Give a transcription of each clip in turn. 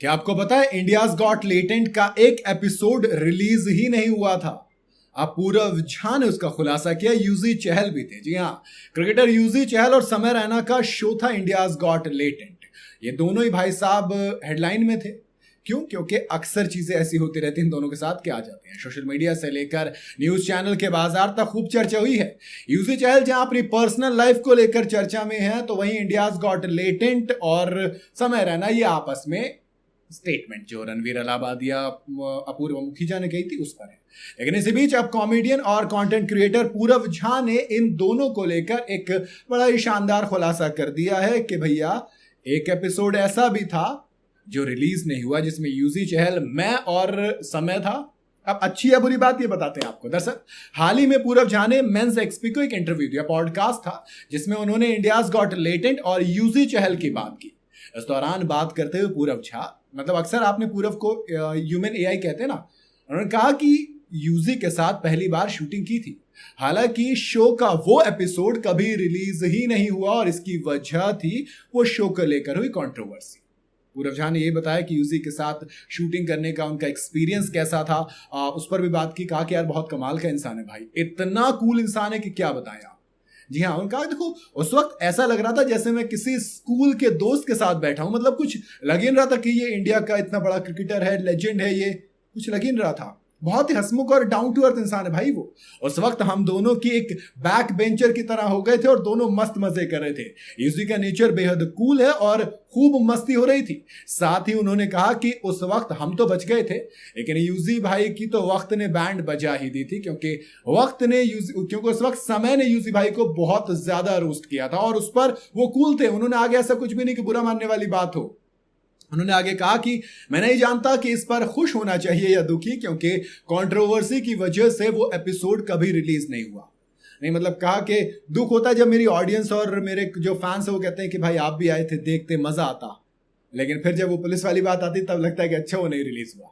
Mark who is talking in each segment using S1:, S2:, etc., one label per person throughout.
S1: क्या आपको पता है इंडियाज गॉट लेटेंट का एक एपिसोड रिलीज ही नहीं हुआ था। अब पूरव झा ने उसका खुलासा किया। यूजी चहल भी थे। जी हाँ, क्रिकेटर यूजी चहल और समय रैना का शो था इंडियाज गॉट लेटेंट। ये दोनों ही भाई साहब हेडलाइन में थे। क्यों? क्योंकि अक्सर चीजें ऐसी होती रहती हैं, इन दोनों के साथ क्या आ जाते हैं। सोशल मीडिया से लेकर न्यूज चैनल के बाजार तक खूब चर्चा हुई है। यूजी चहल जहां अपनी पर्सनल लाइफ को लेकर चर्चा में है, तो वहीं इंडियाज गॉट लेटेंट और समय रैना ये आपस में स्टेटमेंट जो रणवीर अलाहाबादिया अपूर्व मुखीजा ने कही थी उस पर है। लेकिन इसी बीच अब कॉमेडियन और कंटेंट क्रिएटर पूरव झा ने इन दोनों को लेकर एक बड़ा ही शानदार खुलासा कर दिया है कि भैया एक एपिसोड ऐसा भी था जो रिलीज नहीं हुआ, जिसमें यूजी चहल, मैं और समय था। अब अच्छी या बुरी बात ये बताते हैं आपको। दरअसल हाल ही में पूरव झा ने मेंस एक्सपी को एक इंटरव्यू दिया, पॉडकास्ट था, जिसमें उन्होंने इंडियाज गॉट लेटेंट और यूजी चहल की बात की। इस दौरान बात करते हुए पूरव झा, मतलब अक्सर आपने पूरव को ह्यूमन एआई कहते हैं ना, उन्होंने कहा कि यूजी के साथ पहली बार शूटिंग की थी। हालांकि शो का वो एपिसोड कभी रिलीज ही नहीं हुआ और इसकी वजह थी वो शो को लेकर हुई कंट्रोवर्सी। पूरव झा ने ये बताया कि यूजी के साथ शूटिंग करने का उनका एक्सपीरियंस कैसा था, उस पर भी बात की। कहा कि यार बहुत कमाल का इंसान है भाई, इतना कूल इंसान है कि क्या बताएं आप। जी हाँ, उन्होंने कहा देखो उस वक्त ऐसा लग रहा था जैसे मैं किसी स्कूल के दोस्त के साथ बैठा हूं। मतलब कुछ लग ही नहीं रहा था कि ये इंडिया का इतना बड़ा क्रिकेटर है, लेजेंड है, ये कुछ लग ही नहीं रहा था। बहुत ही हंसमुख और डाउन टू अर्थ इंसान है भाई वो। उस वक्त हम दोनों की एक बैक बेंचर की तरह हो गए थे और दोनों मस्त मजे कर रहे थे। यूजी का नेचर बेहद कूल है और खूब मस्ती हो रही थी। साथ ही उन्होंने कहा कि उस वक्त हम तो बच गए थे, लेकिन यूजी भाई की तो वक्त ने बैंड बजा ही दी थी, क्योंकि उस वक्त समय ने यूजी भाई को बहुत ज्यादा रोस्ट किया था और उस पर वो कूल थे। उन्होंने आगे ऐसा कुछ भी नहीं कि बुरा मानने वाली बात हो। उन्होंने आगे कहा कि मैं नहीं जानता कि इस पर खुश होना चाहिए या दुखी, क्योंकि कंट्रोवर्सी की वजह से वो एपिसोड कभी रिलीज नहीं हुआ। नहीं, मतलब कहा कि दुख होता है जब मेरी ऑडियंस और मेरे जो फैंस है वो कहते हैं कि भाई आप भी आए थे, देखते मजा आता, लेकिन फिर जब वो पुलिस वाली बात आती तब लगता है कि अच्छा वो नहीं रिलीज हुआ।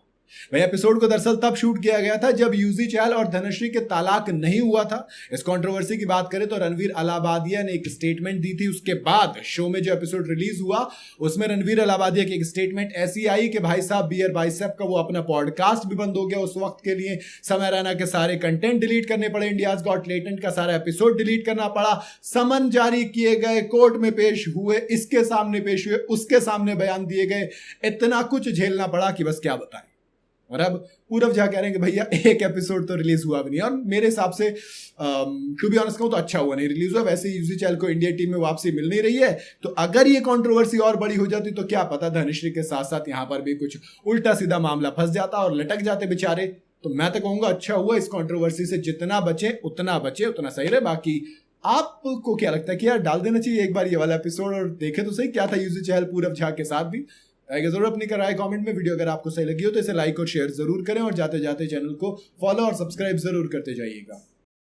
S1: वह एपिसोड को दरअसल तब शूट किया गया था जब यूजी चहल और धनश्री के तालाक नहीं हुआ था। इस कंट्रोवर्सी की बात करें तो रणवीर अलाहाबादिया ने एक स्टेटमेंट दी थी। उसके बाद शो में जो एपिसोड रिलीज हुआ उसमें रणवीर अलाहाबादिया की एक स्टेटमेंट ऐसी आई कि भाई साहब बियर बाइसेप का वो अपना पॉडकास्ट भी बंद हो गया उस वक्त के लिए। समय रैना के सारे कंटेंट डिलीट करने पड़े, इंडियाज गॉट लेटेंट का सारा एपिसोड डिलीट करना पड़ा, समन जारी किए गए, कोर्ट में पेश हुए, इसके सामने पेश हुए, उसके सामने बयान दिए गए, इतना कुछ झेलना पड़ा कि बस क्या बताएं। और अब पूरव झा कह रहे हैं कि भैया एक एपिसोड तो रिलीज हुआ भी नहीं, और मेरे हिसाब से टू बी ऑनेस्ट कहूं तो अच्छा हुआ नहीं रिलीज हुआ। वैसे यूजी चहल को इंडिया टीम में वापसी मिल नहीं रही है, तो अगर ये कंट्रोवर्सी और बड़ी हो जाती तो क्या पता धनश्री के साथ साथ यहां पर भी कुछ उल्टा सीधा मामला फंस जाता और लटक जाते बेचारे। तो मैं तो कहूंगा अच्छा हुआ, इस कंट्रोवर्सी से जितना बचे उतना सही रहे। बाकी आपको क्या लगता है कि यार डाल देना चाहिए एक बार ये वाला एपिसोड और देखे तो सही क्या था यूजी चहल पूरव झा के साथ भी। जरूर अपनी कराए कमेंट में। वीडियो अगर आपको सही लगी हो तो इसे लाइक और शेयर जरूर करें और जाते जाते चैनल को फॉलो और सब्सक्राइब जरूर करते जाइएगा।